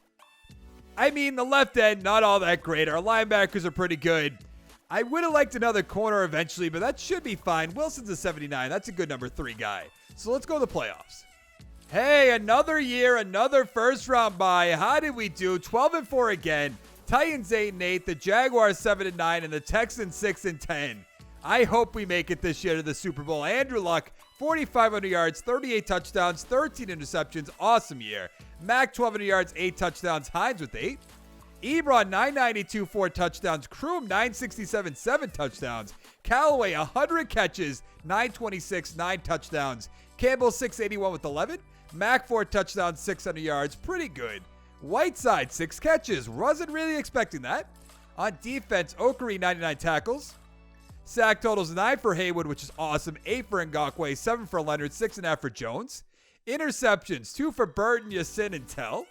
I mean, the left end, not all that great. Our linebackers are pretty good. I would have liked another corner eventually, but that should be fine. Wilson's a 79. That's a good number 3 guy. So let's go to the playoffs. Hey, another year, another first round bye. How did we do? 12-4 again. Titans 8-8, the Jaguars 7-9, and the Texans 6-10. I hope we make it this year to the Super Bowl. Andrew Luck, 4,500 yards, 38 touchdowns, 13 interceptions. Awesome year. Mack, 1,200 yards, 8 touchdowns. Hines with 8. Ebron, 992, 4 touchdowns. Kroom, 967, 7 touchdowns. Callaway, 100 catches, 926, 9 touchdowns. Campbell, 681 with 11. Mack, 4 touchdowns, 600 yards. Pretty good. Whiteside, 6 catches. Wasn't really expecting that. On defense, Okari, 99 tackles. Sack totals 9 for Haywood, which is awesome. 8 for Ngakoue, 7 for Leonard, 6.5 for Jones. Interceptions, 2 for Burton, Ya-Sin, and Tell.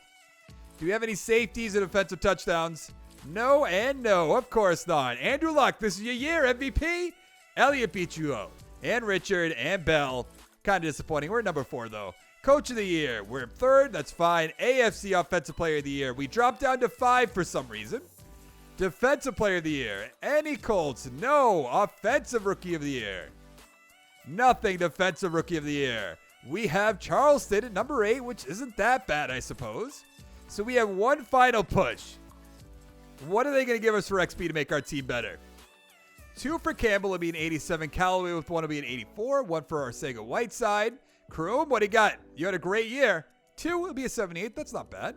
Do we have any safeties and offensive touchdowns? No and no, of course not. Andrew Luck, this is your year, MVP. Elliott beat you out. And Richard and Bell. Kind of disappointing. We're number 4, though. Coach of the year, we're 3rd. That's fine. AFC Offensive Player of the Year. We dropped down to 5 for some reason. Defensive Player of the Year. Any Colts? No. Offensive Rookie of the Year. Nothing. Defensive Rookie of the Year. We have Charleston at number 8, which isn't that bad, I suppose. So we have one final push. What are they going to give us for XP to make our team better? 2 for Campbell will be an 87. Callaway with 1 will be an 84. 1 for Arcega-Whiteside. Kroom, what do you got? You had a great year. 2 will be a 78. That's not bad.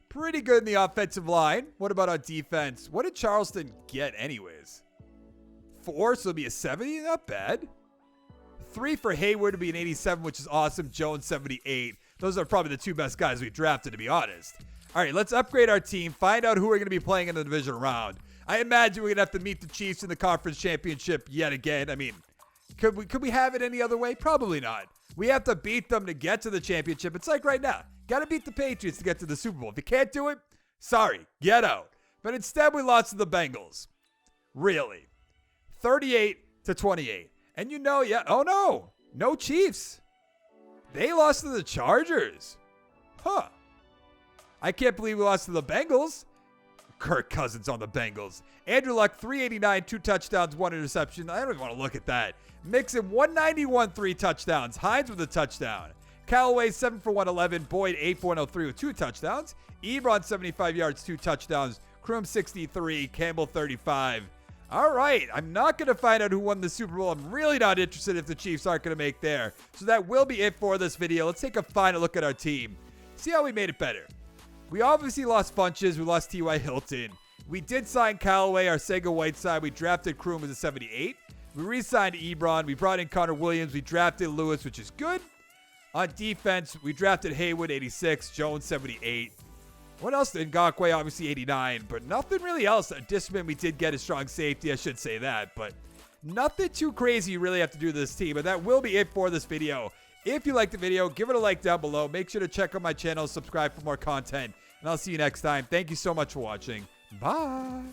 Pretty good in the offensive line. What about on defense? What did Charleston get anyways? 4, so it'll be a 70. Not bad. 3 for Hayward to be an 87, which is awesome. Jones, 78. Those are probably the 2 best guys we drafted, to be honest. All right, let's upgrade our team. Find out who we're going to be playing in the divisional round. I imagine we're going to have to meet the Chiefs in the conference championship yet again. I mean, could we have it any other way? Probably not. We have to beat them to get to the championship. It's like right now. Got to beat the Patriots to get to the Super Bowl. If you can't do it, sorry, get out. But instead, we lost to the Bengals. Really. 38-28. And no Chiefs. They lost to the Chargers. Huh. I can't believe we lost to the Bengals. Kirk Cousins on the Bengals. Andrew Luck, 389, 2 touchdowns, 1 interception. I don't even want to look at that. Mixon, 191, 3 touchdowns. Hines with a touchdown. Callaway, 7 for 111. Boyd, 8 for 103 with 2 touchdowns. Ebron, 75 yards, 2 touchdowns. Kroom, 63. Campbell, 35. All right, I'm not going to find out who won the Super Bowl. I'm really not interested if the Chiefs aren't going to make there. So that will be it for this video. Let's take a final look at our team. See how we made it better. We obviously lost Funches. We lost T.Y. Hilton. We did sign Callaway, our Sega Whiteside. We drafted Kroom as a 78. We re-signed Ebron. We brought in Connor Williams. We drafted Lewis, which is good. On defense, we drafted Haywood, 86. Jones, 78. What else? Ngakoue, obviously 89, but nothing really else. Discman, we did get a strong safety. I should say that, but nothing too crazy you really have to do to this team. And that will be it for this video. If you liked the video, give it a like down below. Make sure to check out my channel, subscribe for more content, and I'll see you next time. Thank you so much for watching. Bye.